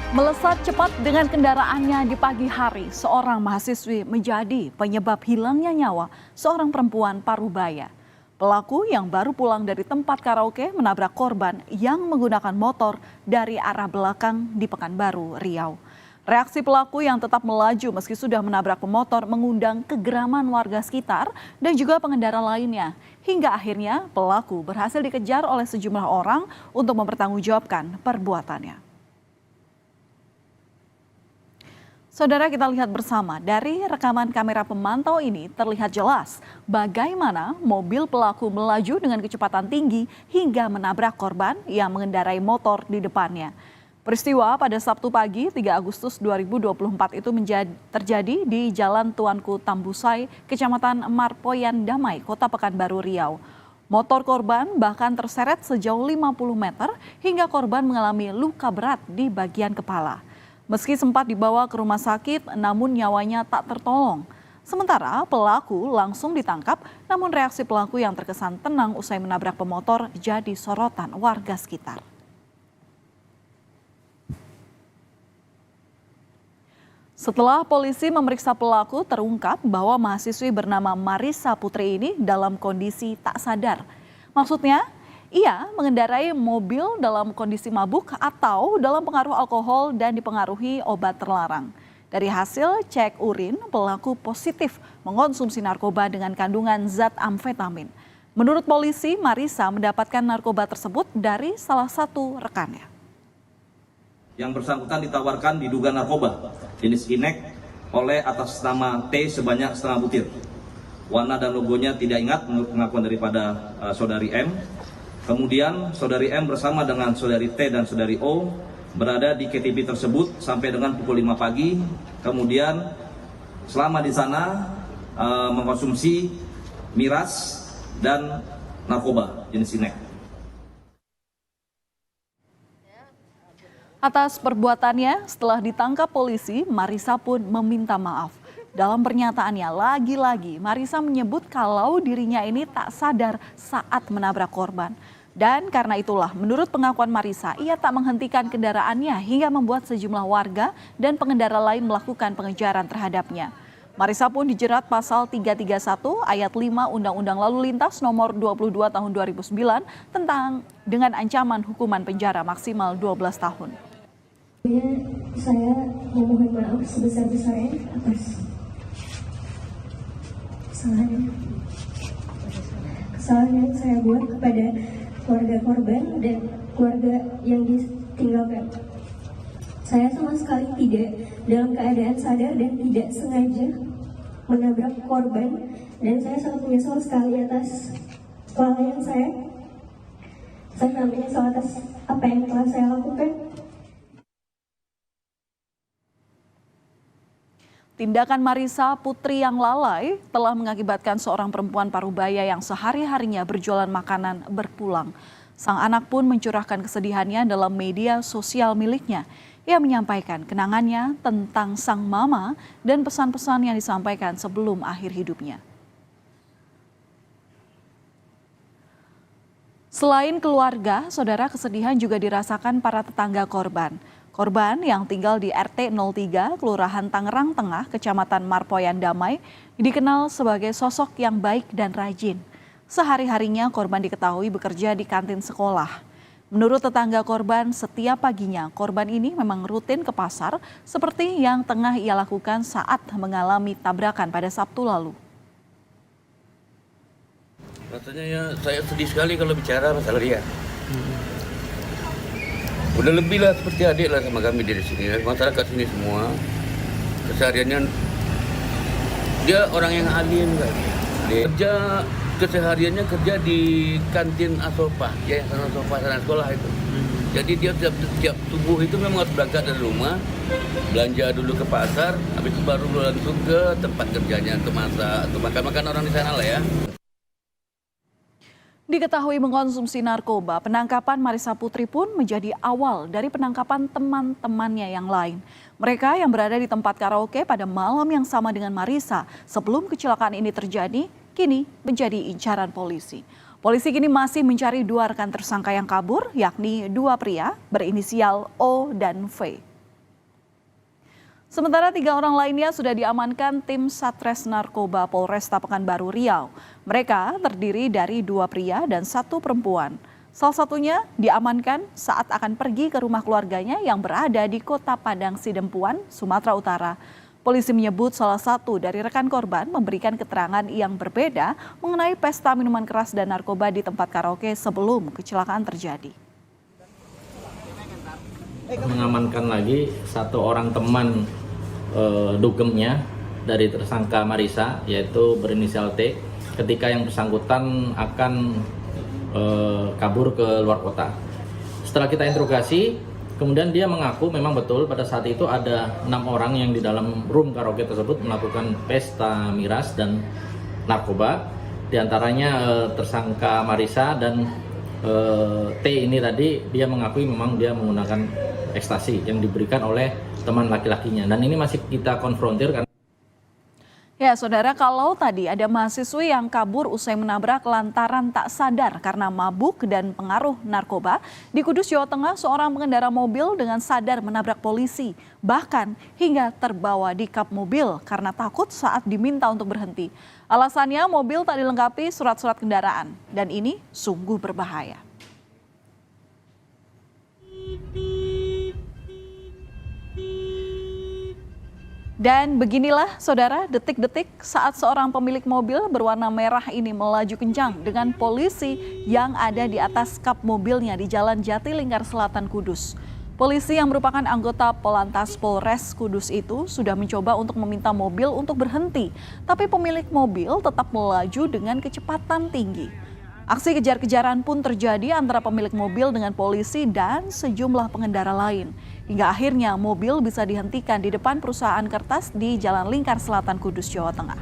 Melesat cepat dengan kendaraannya di pagi hari, seorang mahasiswi menjadi penyebab hilangnya nyawa seorang perempuan Parubaya. Pelaku yang baru pulang dari tempat karaoke menabrak korban yang menggunakan motor dari arah belakang di Pekanbaru, Riau. Reaksi pelaku yang tetap melaju meski sudah menabrak pemotor mengundang kegeraman warga sekitar dan juga pengendara lainnya. Hingga akhirnya pelaku berhasil dikejar oleh sejumlah orang untuk mempertanggungjawabkan perbuatannya. Saudara, kita lihat bersama dari rekaman kamera pemantau ini terlihat jelas bagaimana mobil pelaku melaju dengan kecepatan tinggi hingga menabrak korban yang mengendarai motor di depannya. Peristiwa pada Sabtu pagi 3 Agustus 2024 itu terjadi di Jalan Tuanku Tambusai, Kecamatan Marpoyan Damai, Kota Pekanbaru Riau. Motor korban bahkan terseret sejauh 50 meter hingga korban mengalami luka berat di bagian kepala. Meski sempat dibawa ke rumah sakit, namun nyawanya tak tertolong. Sementara pelaku langsung ditangkap, namun reaksi pelaku yang terkesan tenang usai menabrak pemotor jadi sorotan warga sekitar. Setelah polisi memeriksa pelaku, terungkap bahwa mahasiswi bernama Marissa Putri ini dalam kondisi tak sadar. Maksudnya, ia mengendarai mobil dalam kondisi mabuk atau dalam pengaruh alkohol dan dipengaruhi obat terlarang. Dari hasil cek urin, pelaku positif mengonsumsi narkoba dengan kandungan zat amfetamin. Menurut polisi, Marissa mendapatkan narkoba tersebut dari salah satu rekannya. Yang bersangkutan ditawarkan diduga narkoba jenis inek oleh atas nama T sebanyak setengah butir. Warna dan logonya tidak ingat menurut pengakuan daripada saudari M. Kemudian saudari M bersama dengan saudari T dan saudari O berada di KTP tersebut sampai dengan pukul 5 pagi. Kemudian selama di sana mengkonsumsi miras dan narkoba jenis inek. Atas perbuatannya, setelah ditangkap polisi, Marissa pun meminta maaf. Dalam pernyataannya, lagi-lagi Marissa menyebut kalau dirinya ini tak sadar saat menabrak korban. Dan karena itulah, menurut pengakuan Marissa, ia tak menghentikan kendaraannya hingga membuat sejumlah warga dan pengendara lain melakukan pengejaran terhadapnya. Marissa pun dijerat pasal 331 ayat 5 Undang-Undang Lalu Lintas nomor 22 tahun 2009 dengan ancaman hukuman penjara maksimal 12 tahun. Saya memohon maaf sebesar-besarnya atas kesalahan yang saya buat kepada keluarga korban dan keluarga yang ditinggalkan. Saya sama sekali tidak dalam keadaan sadar dan tidak sengaja menabrak korban, dan saya sangat menyesal sekali atas kelalaian saya. Saya sangat menyesal atas apa yang telah saya lakukan. Tindakan Marissa Putri yang lalai telah mengakibatkan seorang perempuan Parubaya yang sehari-harinya berjualan makanan berpulang. Sang anak pun mencurahkan kesedihannya dalam media sosial miliknya. Ia menyampaikan kenangannya tentang sang mama dan pesan-pesan yang disampaikan sebelum akhir hidupnya. Selain keluarga, saudara, kesedihan juga dirasakan para tetangga korban. Korban yang tinggal di RT 03, Kelurahan Tangerang Tengah, Kecamatan Marpoyan Damai, dikenal sebagai sosok yang baik dan rajin. Sehari-harinya korban diketahui bekerja di kantin sekolah. Menurut tetangga korban, setiap paginya korban ini memang rutin ke pasar seperti yang tengah ia lakukan saat mengalami tabrakan pada Sabtu lalu. Rasanya ya saya sedih sekali kalau bicara masalah dia. Udah lebih lah seperti adik lah sama kami di sini, masyarakat sini semua. Kesehariannya dia orang yang alim kan. Dia kesehariannya kerja di kantin Asopa, ya Asopa sana sekolah itu. Jadi dia tiap subuh itu memang harus berangkat dari rumah, belanja dulu ke pasar, habis itu baru langsung ke tempat kerjanya untuk masak, untuk makan orang di sana lah ya. Diketahui mengkonsumsi narkoba, penangkapan Marissa Putri pun menjadi awal dari penangkapan teman-temannya yang lain. Mereka yang berada di tempat karaoke pada malam yang sama dengan Marissa sebelum kecelakaan ini terjadi, kini menjadi incaran polisi. Polisi kini masih mencari dua rekan tersangka yang kabur, yakni dua pria berinisial O dan V. Sementara 3 orang lainnya sudah diamankan tim Satres Narkoba Polresta Pekanbaru Riau. Mereka terdiri dari 2 pria dan 1 perempuan. Salah satunya diamankan saat akan pergi ke rumah keluarganya yang berada di Kota Padang Sidempuan, Sumatera Utara. Polisi menyebut salah satu dari rekan korban memberikan keterangan yang berbeda mengenai pesta minuman keras dan narkoba di tempat karaoke sebelum kecelakaan terjadi. Mengamankan lagi 1 orang teman dugemnya dari tersangka Marisa, yaitu berinisial T, ketika yang bersangkutan akan kabur ke luar kota. Setelah kita interogasi, kemudian dia mengaku memang betul pada saat itu ada 6 orang yang di dalam room karaoke tersebut melakukan pesta miras dan narkoba. Di antaranya tersangka Marisa dan T ini tadi dia mengakui memang dia menggunakan ekstasi yang diberikan oleh teman laki-lakinya, dan ini masih kita konfrontir karena Ya, saudara, kalau tadi ada mahasiswi yang kabur usai menabrak lantaran tak sadar karena mabuk dan pengaruh narkoba, di Kudus, Jawa Tengah, seorang pengendara mobil dengan sadar menabrak polisi, bahkan hingga terbawa di kap mobil karena takut saat diminta untuk berhenti. Alasannya mobil tak dilengkapi surat-surat kendaraan, dan ini sungguh berbahaya. Dan beginilah, saudara, detik-detik saat seorang pemilik mobil berwarna merah ini melaju kencang dengan polisi yang ada di atas kap mobilnya di Jalan Jatilingkar Selatan, Kudus. Polisi yang merupakan anggota Polantas Polres Kudus itu sudah mencoba untuk meminta mobil untuk berhenti, tapi pemilik mobil tetap melaju dengan kecepatan tinggi. Aksi kejar-kejaran pun terjadi antara pemilik mobil dengan polisi dan sejumlah pengendara lain. Hingga akhirnya mobil bisa dihentikan di depan perusahaan kertas di Jalan Lingkar Selatan, Kudus, Jawa Tengah.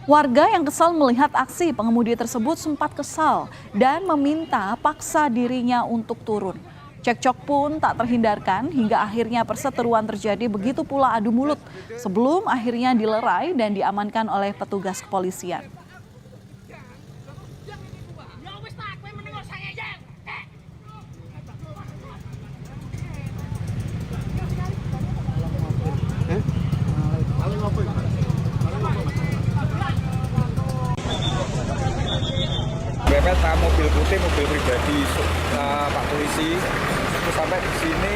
Warga yang kesal melihat aksi pengemudi tersebut sempat kesal dan meminta paksa dirinya untuk turun. Cekcok pun tak terhindarkan hingga akhirnya perseteruan terjadi, begitu pula adu mulut sebelum akhirnya dilerai dan diamankan oleh petugas kepolisian. Mepet mobil putih, mobil pribadi Pak Polisi itu sampai di sini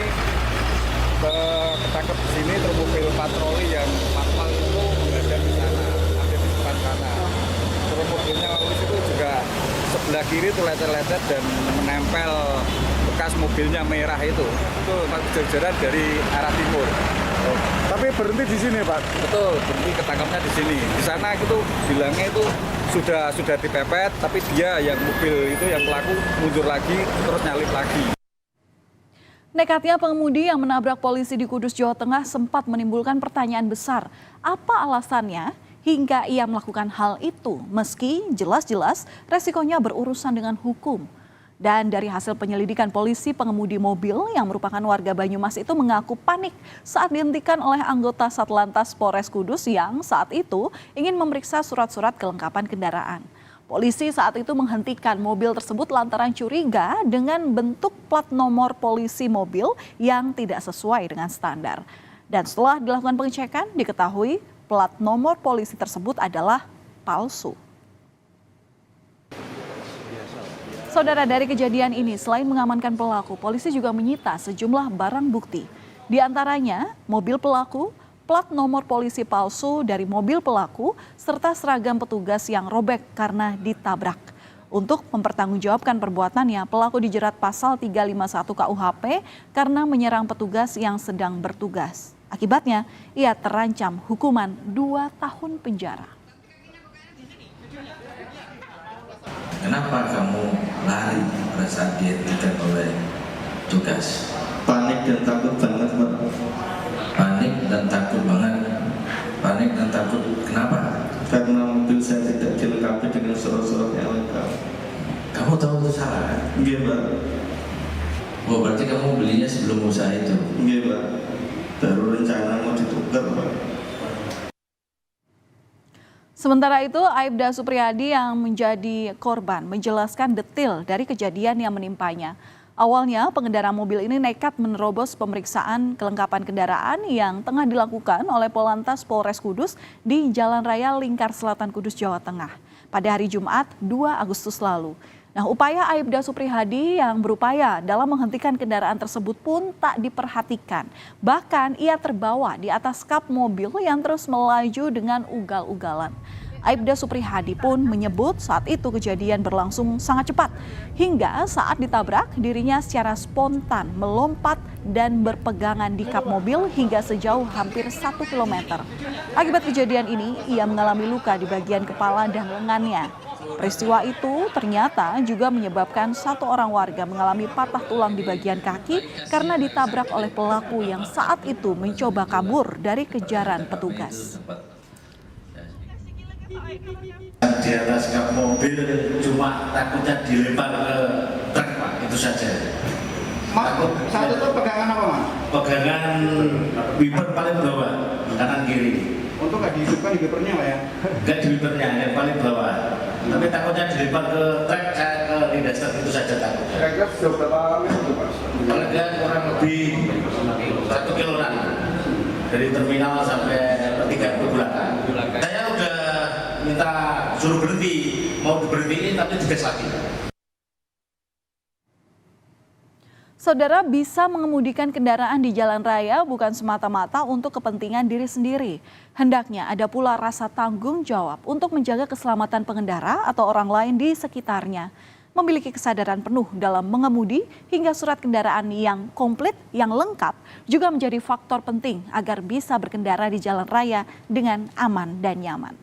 ketangkep di sini, terus mobil patroli yang manual itu ada di sana, ada di depan sana. Terus mobilnya polisi itu juga sebelah kiri itu lecet-lecet dan menempel bekas mobilnya merah itu kejar-kejaran dari arah timur. Oh, tapi berhenti di sini, Pak? Betul, berhenti ketangkapnya di sini. Di sana itu bilangnya itu sudah dipepet, tapi dia yang mobil itu yang pelaku mundur lagi terus nyalip lagi. Nekatnya pengemudi yang menabrak polisi di Kudus, Jawa Tengah sempat menimbulkan pertanyaan besar. Apa alasannya hingga ia melakukan hal itu meski jelas-jelas resikonya berurusan dengan hukum? Dan dari hasil penyelidikan polisi, pengemudi mobil yang merupakan warga Banyumas itu mengaku panik saat dihentikan oleh anggota Satlantas Polres Kudus yang saat itu ingin memeriksa surat-surat kelengkapan kendaraan. Polisi saat itu menghentikan mobil tersebut lantaran curiga dengan bentuk plat nomor polisi mobil yang tidak sesuai dengan standar. Dan setelah dilakukan pengecekan, diketahui plat nomor polisi tersebut adalah palsu. Saudara, dari kejadian ini, selain mengamankan pelaku, polisi juga menyita sejumlah barang bukti. Di antaranya, mobil pelaku, plat nomor polisi palsu dari mobil pelaku, serta seragam petugas yang robek karena ditabrak. Untuk mempertanggungjawabkan perbuatannya, pelaku dijerat pasal 351 KUHP karena menyerang petugas yang sedang bertugas. Akibatnya, ia terancam hukuman 2 tahun penjara. Kenapa kamu lari pada saat dihentikan oleh tugas? Panik dan takut banget, Pak. Panik dan takut banget. Panik dan takut kenapa? Karena mobil saya tidak dilengkapi dengan surat-surat yang lengkap. Kamu tahu itu salah kan? Iya, Pak. Oh, berarti kamu belinya sebelum usaha itu? Iya, Pak. Baru rencana mau ditukar, Pak. Sementara itu, Aibda Supriyadi yang menjadi korban menjelaskan detail dari kejadian yang menimpanya. Awalnya, pengendara mobil ini nekat menerobos pemeriksaan kelengkapan kendaraan yang tengah dilakukan oleh Polantas Polres Kudus di Jalan Raya Lingkar Selatan Kudus, Jawa Tengah pada hari Jumat 2 Agustus lalu. Nah, upaya Aibda Supriyadi yang berupaya dalam menghentikan kendaraan tersebut pun tak diperhatikan. Bahkan ia terbawa di atas kap mobil yang terus melaju dengan ugal-ugalan. Aibda Supriyadi pun menyebut saat itu kejadian berlangsung sangat cepat. Hingga saat ditabrak, dirinya secara spontan melompat dan berpegangan di kap mobil hingga sejauh hampir 1 km. Akibat kejadian ini, ia mengalami luka di bagian kepala dan lengannya. Peristiwa itu ternyata juga menyebabkan 1 orang warga mengalami patah tulang di bagian kaki karena ditabrak oleh pelaku yang saat itu mencoba kabur dari kejaran petugas. Di atas kap mobil cuma takutnya dilempar ke truk, Pak, itu saja. Mas, saat itu pegangan apa, Mas? Pegangan wiper paling bawah, kanan kiri. Untuk nggak dihidupkan di wipernya, Pak ya? Nggak di wipernya, yang paling bawah. Tapi takutnya dilempar ke truk, saya ke lindasan itu saja takutnya. Kira-kira sudah berapa meter, Pak? Kalau kurang lebih 1 kiloan dari terminal sampai pertigaan ke belakang. Saya udah minta suruh berhenti, mau diberhentiin tapi digas lagi. Saudara, bisa mengemudikan kendaraan di jalan raya bukan semata-mata untuk kepentingan diri sendiri. Hendaknya ada pula rasa tanggung jawab untuk menjaga keselamatan pengendara atau orang lain di sekitarnya. Memiliki kesadaran penuh dalam mengemudi hingga surat kendaraan yang komplit, yang lengkap juga menjadi faktor penting agar bisa berkendara di jalan raya dengan aman dan nyaman.